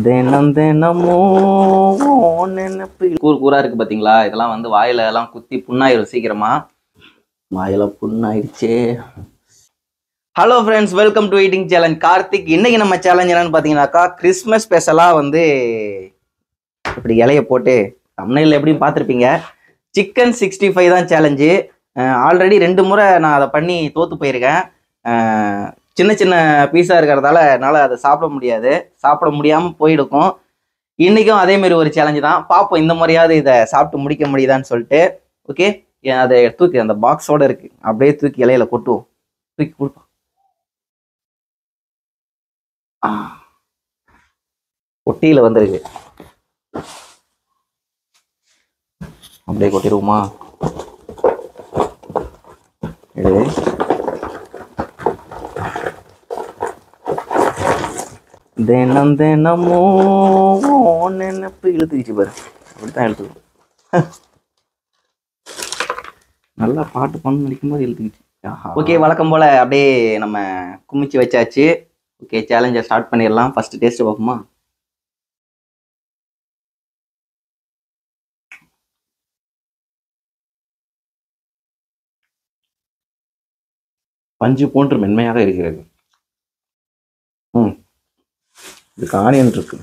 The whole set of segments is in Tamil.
தினம் தினமும் நினைப்பு கூறு கூறா இருக்கு பாத்தீங்களா? இதெல்லாம் வந்து வாயில எல்லாம் குத்தி புண்ணாயிரும் சீக்கிரமா. வாயில புண்ணாயிடுச்சே. Hello friends, welcome to eating challenge. Karthik. இன்னைக்கு நம்ம சேலஞ்ச் என்னன்னு பாத்தீங்கன்னாக்கா, கிறிஸ்மஸ் ஸ்பெஷலா வந்து இப்படி இலைய போட்டு தமிழில் எப்படியும் பார்த்துருப்பீங்க. சிக்கன் 65 தான் சேலஞ்சு. ஆல்ரெடி 2 முறை நான் அதை பண்ணி தோத்து போயிருக்கேன். சின்ன சின்ன பீஸாக இருக்கிறதால என்னால் அதை சாப்பிட முடியாமல் போயிடுக்கும். இன்றைக்கும் அதேமாரி ஒரு சேலஞ்சு தான். பார்ப்போம் இந்த முறையாவது இதை சாப்பிட்டு முடிக்க முடியுதான்னு சொல்லிட்டு. ஓகே, அதை தூக்கி அந்த பாக்ஸோடு இருக்குது, அப்படியே தூக்கி இலையில கொட்டுவோம். தூக்கி கொடுப்போம். கொட்டியில் வந்துருக்கு, அப்படியே கொட்டிடுவோமா? இது தினம் தினமும் நினைப்பு இழுத்துக்கிச்சு பாரு. அப்படித்தான் இழுத்துக்கணும். நல்லா பாட்டு பண்ணு நடிக்கும்போது இழுத்துக்கிச்சு. ஓகே, வழக்கம் போல் அப்படியே நம்ம குமிச்சு வச்சாச்சு. ஓகே, சேலஞ்சை ஸ்டார்ட் பண்ணிடலாம். ஃபர்ஸ்ட் டேஸ்ட் பார்ப்போமா? பஞ்சு போன்று மென்மையாக இருக்கிறது. இதுக்கு ஆனியன் இருக்கு.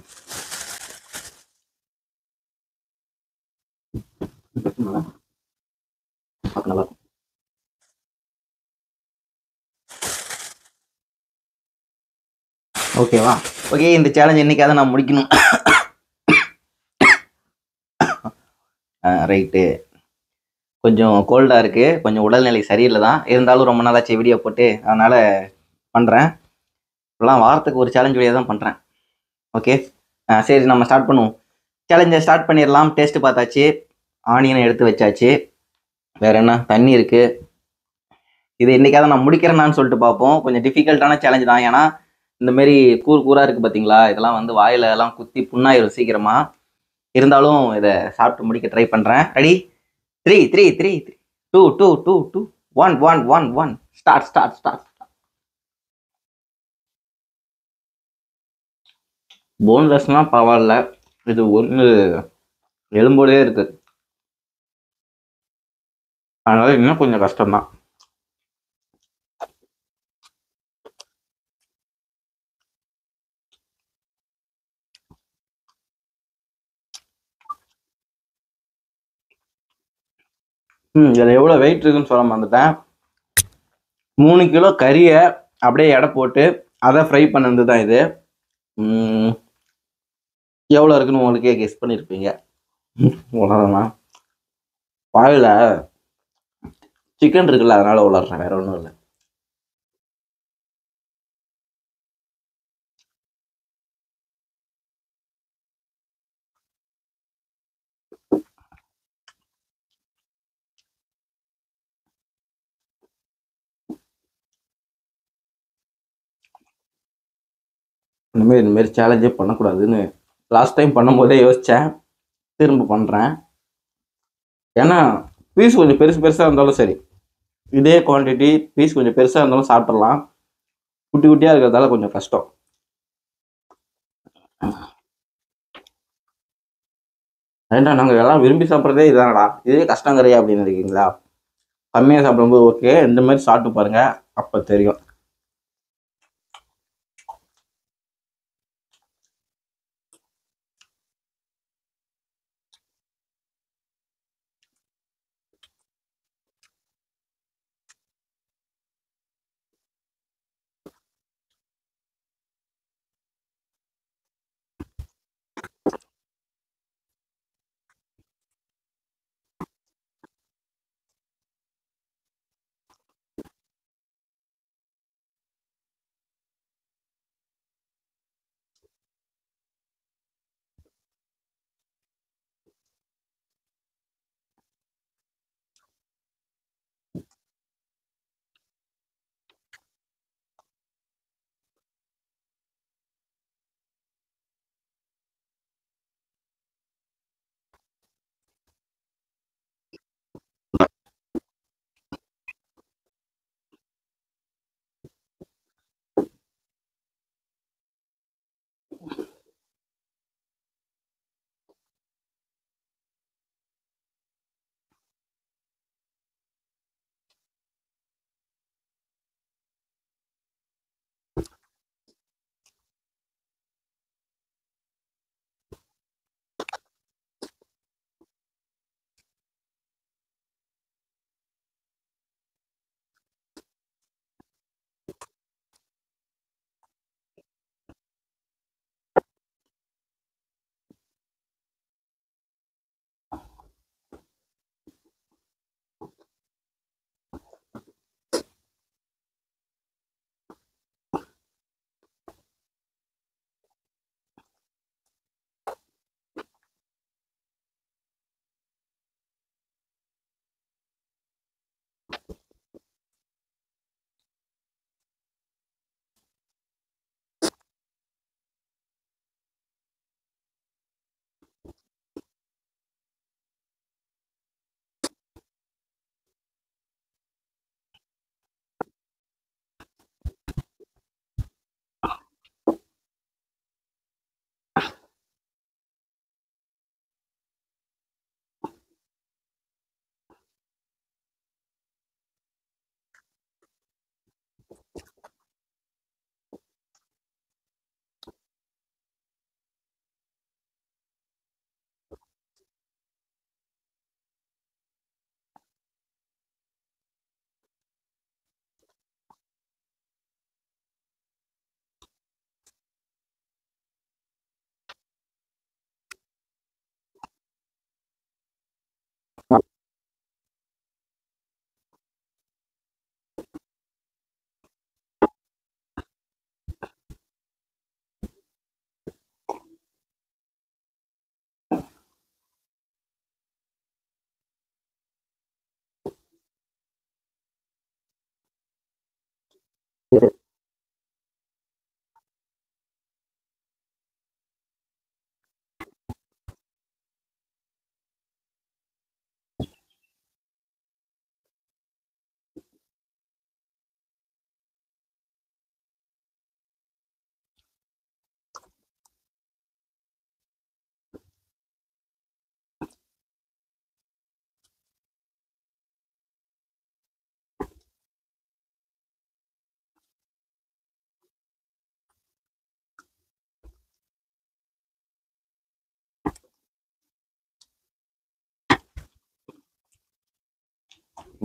நல்லா இருக்கும். ஓகேவா? ஓகே, இந்த சேலஞ்ச் என்னைக்காவது நான் முடிக்கணும். ரைட்டு. கொஞ்சம் கோல்டாக இருக்குது, கொஞ்சம் உடல்நிலை சரியில்லை தான். இருந்தாலும் ரொம்ப நாளாச்சு வீடியோ போட்டு, அதனால் பண்ணுறேன். இப்போலாம் வாரத்துக்கு ஒரு சேலஞ்ச் வீடியோ தான் பண்ணுறேன். ஓகே, சரி நம்ம ஸ்டார்ட் பண்ணுவோம். சேலஞ்சை ஸ்டார்ட் பண்ணிடலாம். டேஸ்ட்டு பார்த்தாச்சு, ஆனியனை எடுத்து வச்சாச்சு. வேறு என்ன, தண்ணி இருக்குது. இது என்றைக்காவது நான் முடிக்கிறேன்னான்னு சொல்லிட்டு பார்ப்போம். கொஞ்சம் டிஃபிகல்ட்டான சேலஞ்ச் தான். ஏன்னா இந்தமாரி கூறாக இருக்குது பார்த்தீங்களா? இதெல்லாம் வந்து வாயில எல்லாம் குத்தி புண்ணாயிரும் சீக்கிரமாக. இருந்தாலும் இதை சாப்பிட்டு முடிக்க ட்ரை பண்ணுறேன். ரெடி? 3 3 3 2 2 2 2 1 1 1 1 ஸ்டார்ட். போன்லெஸ்னா பரவாயில்ல, இது ஒன்று எலும்போடே இருக்கு, அதனால இன்னும் கொஞ்சம் கஷ்டம்தான். இதில் எவ்வளோ வெயிட் இருக்குன்னு சொல்ல மறந்துட்டேன். 3 கிலோ கறியை அப்படியே எடை போட்டு அதை ஃப்ரை பண்ணது தான் இது. எவ்வளோ இருக்குன்னு உங்களுக்கே கெஸ் பண்ணியிருப்பீங்க. உலகம்னா வாயில் சிக்கன் இருக்குல்ல, அதனால உலர்றேன், வேற ஒன்றும் இல்லை. இந்தமாரி சேலஞ்சே பண்ணக்கூடாதுன்னு லாஸ்ட் டைம் பண்ணும்போதே யோசித்தேன். திரும்ப பண்ணுறேன். ஏன்னா பீஸ் கொஞ்சம் பெருசாக இருந்தாலும் சரி, இதே குவான்டிட்டி பீஸ் கொஞ்சம் பெருசாக இருந்தாலும் சாப்பிட்றலாம். குட்டி குட்டியாக இருக்கிறதால கொஞ்சம் கஷ்டம். ஏன்டா நாங்கள் எல்லாம் விரும்பி சாப்பிட்றதே இதானடா, இதே கஷ்டங்கிறையா அப்படின்னு இருக்கீங்களா? கம்மியாக சாப்பிடும்போது ஓகே, இந்த மாதிரி சாப்பிட்டு பாருங்கள், அப்போ தெரியும்.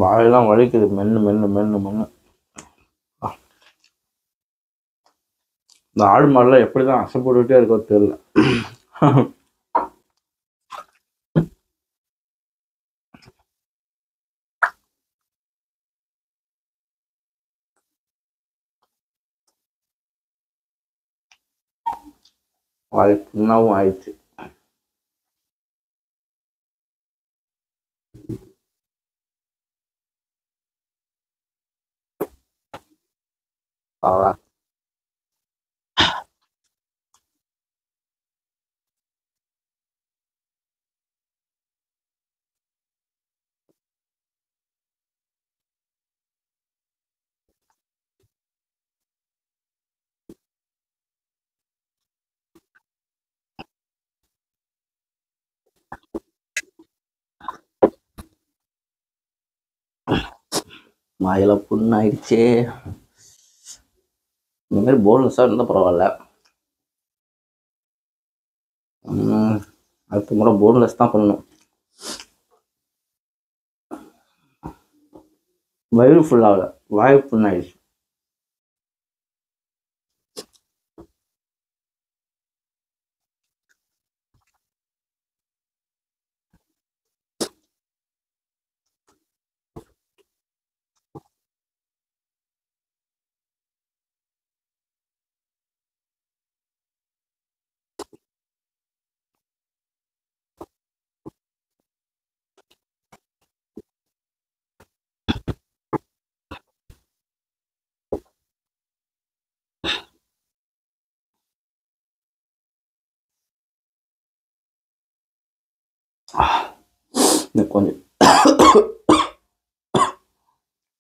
வாயெல்லாம் வலிக்குது, மென்னு மென்னு மென்னு மென்னு. இந்த ஆடு மாடுலாம் எப்படிதான் அசைப்பட்டுக்கிட்டே இருக்கோ தெரியல. வாய் புண்ணாவும் ஆயிடுச்சு. அவ்வளோ வாயில புண்ணாயிடுச்சு. இந்த மாதிரி போன்லெஸ்ஸாக இருந்தால் பரவாயில்ல. அடுத்த முறை போன்லெஸ் தான் பண்ணணும். வயிறு ஃபுல்லாகல, வாய் புண்ணாயிடுச்சு.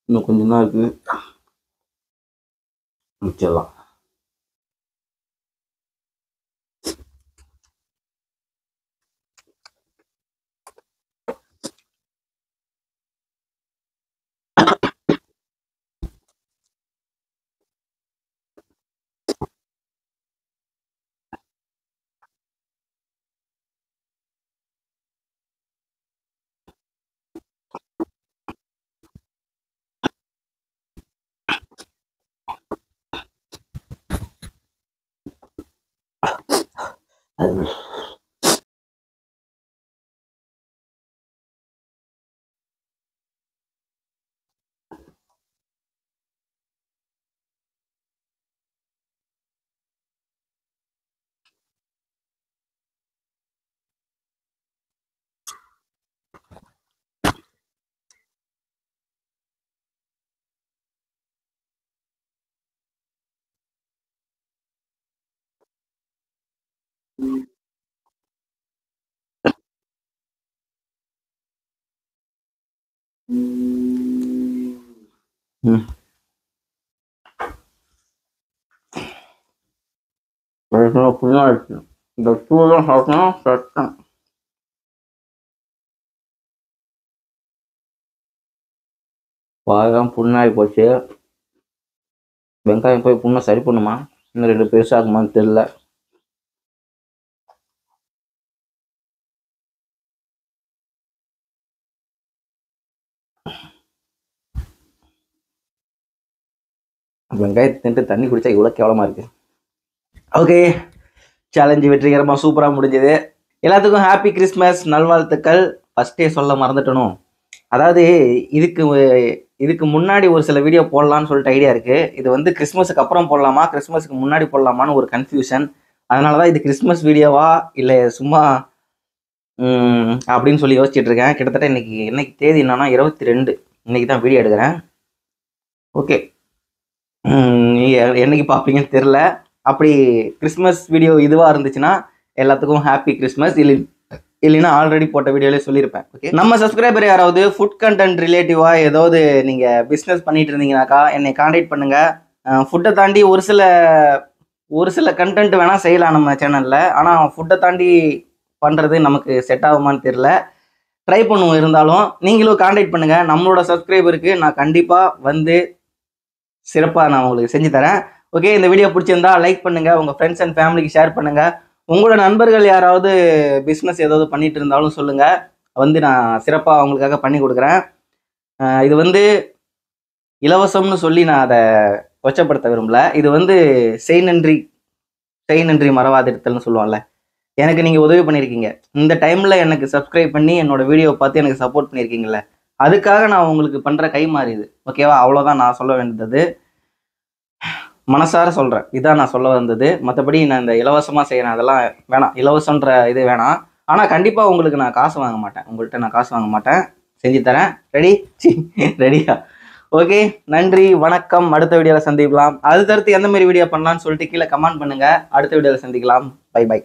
இன்னும் கொஞ்சம் தான் இருக்குது, முடிச்சிடலாம். புண்ணாயிடுச்சு. இந்த டூலாம் சாப்பிட்டா சட்டம். வாயெல்லாம் புண்ணாகி போச்சு. வெங்காயம் போய் புண்ணை சரி பண்ணுமா, இன்னும் 2 பெருசாகுமான்னு தெரியல. வெங்காயத்தை தின்ட்டு தண்ணி குடிச்சா இவ்வளோ கேவலமாக இருக்கு. ஓகே, சேலஞ்சு வெற்றிகரமாக சூப்பராக முடிஞ்சது. எல்லாத்துக்கும் ஹாப்பி கிறிஸ்மஸ் நல்வாழ்த்துக்கள். ஃபஸ்ட்டே சொல்ல மறந்துட்டணும். அதாவது இதுக்கு முன்னாடி ஒரு சில வீடியோ போடலான்னு சொல்லிட்டு ஐடியா இருக்குது. இது வந்து கிறிஸ்மஸுக்கு அப்புறம் போடலாமா, கிறிஸ்மஸுக்கு முன்னாடி போடலாமான்னு ஒரு கன்ஃபியூஷன். அதனால தான் இது கிறிஸ்மஸ் வீடியோவா இல்லை சும்மா அப்படின்னு சொல்லி யோசிச்சுட்டு இருக்கேன். கிட்டத்தட்ட இன்னைக்கு தேதி என்னன்னா 22. இன்னைக்கு தான் வீடியோ எடுக்கிறேன். ஓகே, என்னைக்கு பார்ப்பீங்கன்னு தெரில. அப்படி கிறிஸ்மஸ் வீடியோ இதுவாக இருந்துச்சுன்னா எல்லாத்துக்கும் ஹாப்பி கிறிஸ்மஸ். இல்லைன்னா ஆல்ரெடி போட்ட வீடியோலேயே சொல்லியிருப்பேன். ஓகே, நம்ம சப்ஸ்கிரைபர் யாராவது ஃபுட் கண்டென்ட் ரிலேட்டிவாக ஏதாவது நீங்கள் பிஸ்னஸ் பண்ணிட்டு இருந்தீங்கன்னாக்கா என்னை கான்டாக்ட் பண்ணுங்கள். ஃபுட்டை தாண்டி ஒரு சில கண்டென்ட் வேணால் செய்யலாம் நம்ம சேனலில். ஆனால் ஃபுட்டை தாண்டி பண்ணுறது நமக்கு செட் ஆகுமான்னு தெரில. ட்ரை பண்ணுவோம். இருந்தாலும் நீங்களும் கான்டாக்ட் பண்ணுங்கள். நம்மளோட சப்ஸ்கிரைபருக்கு நான் கண்டிப்பாக வந்து சிறப்பாக நான் உங்களுக்கு செஞ்சு தரேன். ஓகே, இந்த வீடியோ பிடிச்சிருந்தா லைக் பண்ணுங்கள், உங்கள் ஃப்ரெண்ட்ஸ் அண்ட் ஃபேமிலிக்கு ஷேர் பண்ணுங்கள். உங்களோட நண்பர்கள் யாராவது பிஸ்னஸ் ஏதாவது பண்ணிட்டு இருந்தாலும் சொல்லுங்கள், வந்து நான் சிறப்பாக அவங்களுக்காக பண்ணி கொடுக்குறேன். இது வந்து இலவசம்னு சொல்லி நான் அதை கொச்சப்படுத்த விரும்பல. இது வந்து செய் நன்றி மறவாதிருத்தல்னு சொல்லுவாங்கல்ல. எனக்கு நீங்கள் உதவி பண்ணியிருக்கீங்க. இந்த டைமில் எனக்கு சப்ஸ்கிரைப் பண்ணி என்னோட வீடியோவை பார்த்து எனக்கு சப்போர்ட் பண்ணியிருக்கீங்கல்ல, அதுக்காக நான் உங்களுக்கு பண்ணுற கை மாறி இது. ஓகேவா? அவ்வளோதான் நான் சொல்ல வேண்டியது. மனசார சொல்கிறேன். இதான் நான் சொல்ல வந்தது. மற்றபடி நான் இந்த இலவசமாக செய்கிறேன் அதெல்லாம் வேணாம். இலவசன்ற இது வேணாம். ஆனால் கண்டிப்பாக உங்களுக்கு நான் காசு வாங்க மாட்டேன். உங்கள்கிட்ட நான் காசு வாங்க மாட்டேன். செஞ்சு தரேன். ரெடியா? ஓகே, நன்றி, வணக்கம். அடுத்த வீடியோவில் சந்திக்கலாம். அடுத்தடுத்து எந்த மாதிரி வீடியோ பண்ணலான்னு சொல்லிட்டு கீழே கமெண்ட் பண்ணுங்கள். அடுத்த வீடியோவில் சந்திக்கலாம். Bye by.